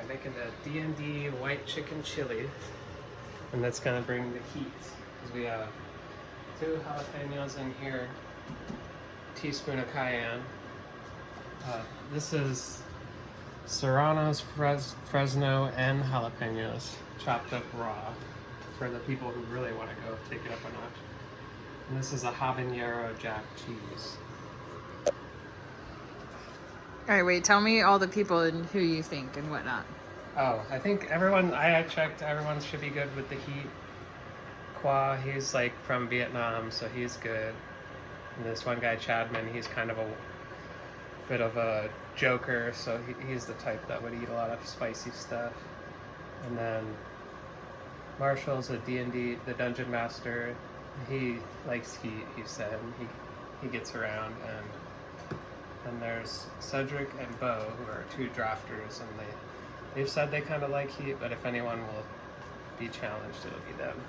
making a DnD white chicken chili, and that's gonna bring the heat because we have 2 jalapenos in here, teaspoon of cayenne. This is Serrano's, Fresno, and jalapenos chopped up raw for the people who really want to go take it up a notch. And this is a habanero jack cheese. All right, wait, tell me all the people and who you think and whatnot. Oh, I think everyone, I checked, everyone should be good with the heat. Qua, he's like from Vietnam, so he's good. And this one guy, Chadman, he's kind of a bit of a joker, so he's the type that would eat a lot of spicy stuff. And then Marshall's a D&D, the Dungeon Master. He likes heat, he said. He gets around. And then there's Cedric and Bo, who are 2 drafters, and they've said they kind of like heat, but if anyone will be challenged, it'll be them.